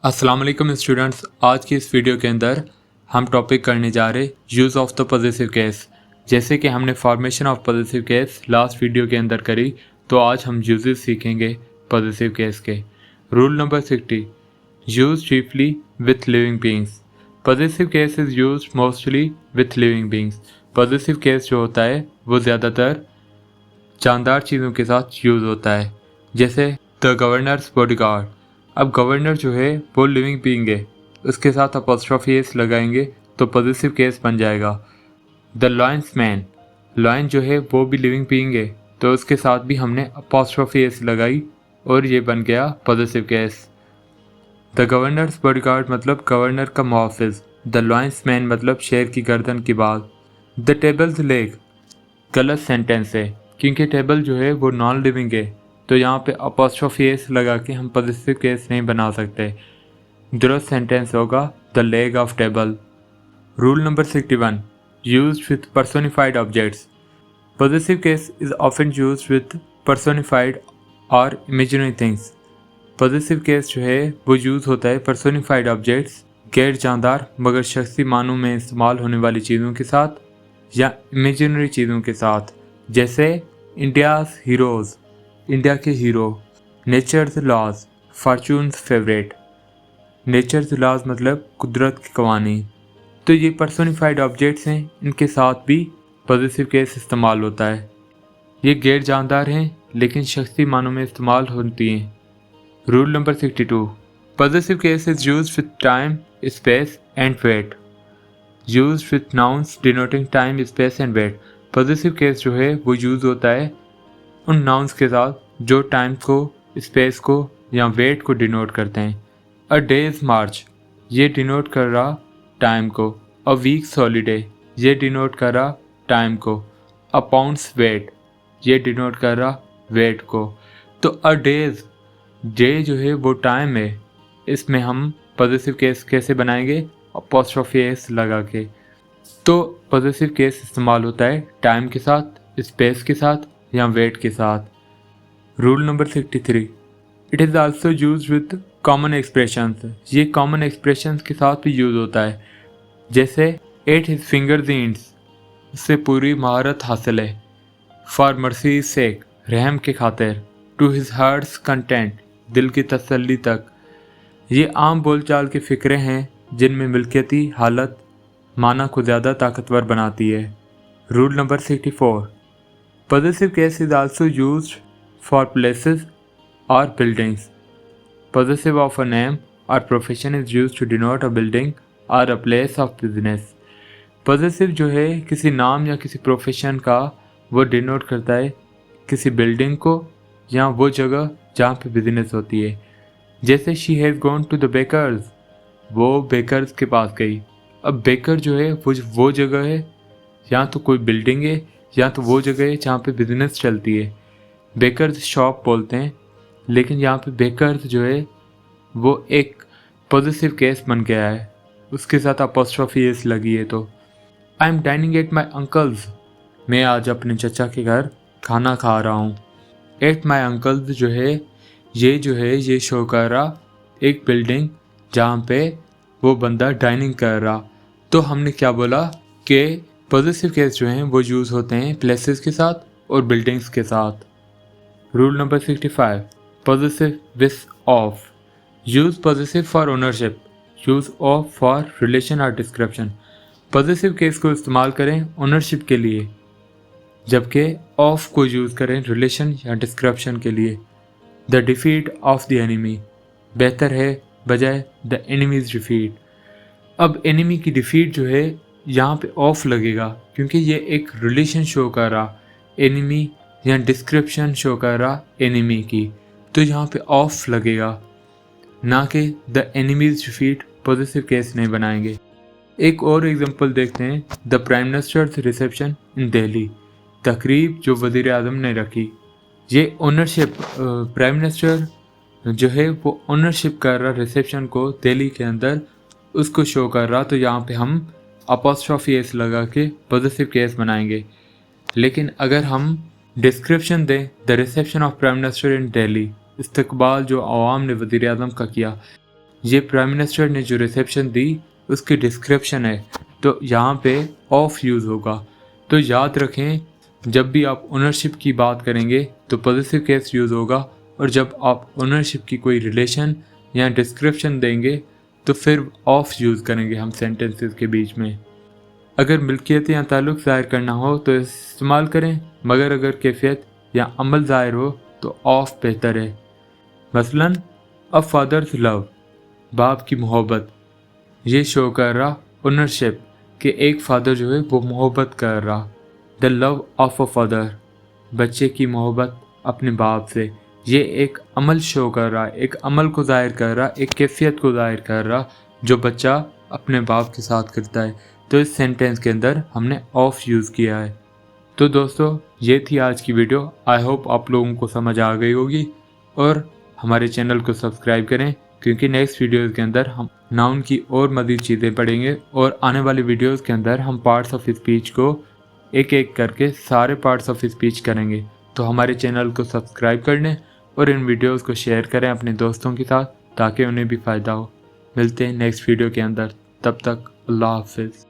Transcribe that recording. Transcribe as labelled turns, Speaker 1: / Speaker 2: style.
Speaker 1: अस्सलाम वालेकुम स्टूडेंट्स। आज की इस वीडियो के अंदर हम टॉपिक करने जा रहे use of the positive case. जैसे कि हमने formation of positive case last video के अंदर करी, तो आज हम यूजेस सीखेंगे पॉजिटिव केस के। Rule number 60, use chiefly with living beings. Positive case is use mostly with living beings. Positive case जो होता है वो ज़्यादातर जानदार चीज़ों के साथ यूज़ होता है, जैसे द गवर्नर्स बॉडीगार्ड। अब गवर्नर जो है वो लिविंग बीइंग है, उसके साथ अपॉस्ट्रोफी एस लगाएंगे तो पॉजिटिव केस बन जाएगा। द लॉयंस मैन, लॉयन जो है वो भी लिविंग बीइंग है, तो उसके साथ भी हमने अपॉस्ट्रोफी एस लगाई और ये बन गया positive case. The governors bodyguard मतलब गवर्नर का मुहाफिज। द लॉयंस मैन मतलब शेर की गर्दन की बात। द टेबल्स लेग गलत सेंटेंस है, क्योंकि टेबल जो है वो नॉन लिविंग है, तो यहाँ पे अपॉस्ट्रोफी एस लगा के हम पॉजिटिव केस नहीं बना सकते। दुरुस्त सेंटेंस होगा the leg of table. Rule number 61, used with personified objects. Positive case is often used with personified और इमेजिनरी थिंग्स। पॉजिटिव केस जो है वो यूज़ होता है पर्सोनिफाइड ऑब्जेक्ट्स, गैर जानदार मगर शख्सी मानों में इस्तेमाल होने वाली चीज़ों के साथ या इमेजिनरी चीज़ों के साथ, जैसे इंडियाज़ हीरोज़, इंडिया के hero. Nature's laws, fortune's favourite. Nature's laws मतलब कुदरत की कवानीन। तो ये पर्सोनिफाइड ऑब्जेक्ट्स हैं, इनके साथ भी पॉजिटिव केस इस्तेमाल होता है। ये गैर जानदार हैं लेकिन शख्सी मानों में इस्तेमाल होती हैं। Rule number 62, positive case is used with time, space and weight. Used with nouns denoting time, space and weight. Positive case जो है वो यूज़ होता है उन नाउन्स के साथ जो टाइम को, स्पेस को या वेट को डिनोट करते हैं। अ डेज मार्च, ये डिनोट कर रहा टाइम को। अ वीक्स हॉलीडे, ये डिनोट कर रहा टाइम को। अ पाउंड्स वेट, ये डिनोट कर रहा वेट को। तो अ डेज, डे जो है वो टाइम है, इसमें हम पॉजिटिव केस कैसे बनाएंगे? अपॉस्ट्रोफी एस लगा के। तो पॉजिटिव केस इस्तेमाल होता है टाइम के साथ, स्पेस के साथ या वेट के साथ। Rule number 63, it is also use with common expressions. ये कॉमन एक्सप्रेशंस के साथ भी यूज़ होता है, जैसे एट हिज फिंगर्स इंड्स, उससे पूरी महारत हासिल है। फॉर मर्सी सेक, रहम के खातिर। टू हिज हार्ट्स कंटेंट, दिल की तसल्ली तक। ये आम बोलचाल के फ़िक्रे हैं जिनमें मिल्कियती हालत माना को ज़्यादा ताकतवर बनाती है। Rule number 64, positive case is also used for places और buildings. Possessive of a name or profession is used to denote a building or a place of business. Possessive जो है किसी नाम या किसी प्रोफेशन का, वो डिनोट करता है किसी बिल्डिंग को या वो जगह जहाँ पे बिजनेस होती है। जैसे she has gone to the baker's, वो बेकर्स के पास गई। अब बेकर जो है वो जगह है, या तो कोई बिल्डिंग है या तो वो जगह है जहाँ पे बिजनेस चलती है। बेकर्स शॉप बोलते हैं, लेकिन यहाँ पे बेकर्स जो है वो एक पॉजिटिव केस बन गया है, उसके साथ अपॉस्ट्रोफी एस लगी है। तो I am dining at my uncle's, मैं आज अपने चचा के घर खाना खा रहा हूँ। एट माई अंकल्स जो है ये शो कर रहा एक बिल्डिंग जहाँ पे वो बंदा डाइनिंग कर रहा। तो हमने क्या बोला कि पॉजिटिव केस जो हैं वो यूज़ होते हैं प्लेसेस के साथ और बिल्डिंग्स के साथ। Rule number 65, possessive with of. Use possessive for ownership, use of for relation or description. possessive case को इस्तेमाल करें ओनरशिप के लिए, जबकि ऑफ को यूज़ करें रिलेशन या डिस्क्रिप्शन के लिए। The defeat of the enemy, बेहतर है बजाय द एनिमीज डिफीट। अब एनिमी की डिफीट जो है यहाँ पे ऑफ लगेगा, क्योंकि ये एक रिलेशन शो कर रहा एनिमी या डिस्क्रिप्शन शो कर रहा एनिमी की, तो यहाँ पे ऑफ लगेगा, ना कि the enemies defeat positive case नहीं बनाएंगे। एक और एग्जांपल देखते हैं, द प्राइम मिनिस्टर्स रिसेप्शन इन दिल्ली, तकरीब जो वज़ीर आज़म ने रखी। ये ओनरशिप, प्राइम मिनिस्टर जो है वो ओनरशिप कर रहा रिसेप्शन को दिल्ली के अंदर, उसको शो कर रहा, तो यहाँ पे हम अपॉस्ट्रोफी एस लगा के पॉजिटिव केस बनाएंगे। लेकिन अगर हम डिस्क्रिप्शन दें, the reception of prime minister in Delhi, इस्तकबाल जो अवाम ने वज़ीर आज़म का किया, ये प्राइम मिनिस्टर ने जो रिसेप्शन दी उसकी डिस्क्रिप्शन है, तो यहाँ पे ऑफ यूज़ होगा। तो याद रखें, जब भी आप ओनरशिप की बात करेंगे तो पॉजिटिव केस यूज़ होगा, और जब आप ओनरशिप की कोई रिलेशन या डिस्क्रिप्शन देंगे तो फिर ऑफ यूज़ करेंगे हम सेंटेंसेस के बीच में। अगर मिल्कियत या ताल्लुक़ ज़ाहिर करना हो तो इस्तेमाल करें, मगर अगर कैफियत या अमल ज़ाहिर हो तो ऑफ बेहतर है। मसलन अ फादर्स लव, बाप की मोहब्बत, ये शो कर रहा ओनरशिप कि एक फादर जो है वो मोहब्बत कर रहा। The love of a father, बच्चे की मोहब्बत अपने बाप से, ये एक अमल शो कर रहा, एक अमल को ज़ाहिर कर रहा, एक कैफियत को ज़ाहिर कर रहा जो बच्चा अपने बाप के साथ करता है। तो इस सेंटेंस के अंदर हमने ऑफ यूज़ किया है। तो दोस्तों, ये थी आज की वीडियो। आई होप आप लोगों को समझ आ गई होगी, और हमारे चैनल को सब्सक्राइब करें, क्योंकि नेक्स्ट वीडियोज़ के अंदर हम नाउन की और मज़ीद चीज़ें पढ़ेंगे, और आने वाली वीडियोज़ के अंदर हम पार्ट्स ऑफ स्पीच को एक एक करके सारे पार्ट्स ऑफ स्पीच करेंगे। तो हमारे चैनल को सब्सक्राइब कर लें और इन वीडियोस को शेयर करें अपने दोस्तों के साथ, ताकि उन्हें भी फ़ायदा हो। मिलते हैं नेक्स्ट वीडियो के अंदर, तब तक अल्लाह हाफ़िज़।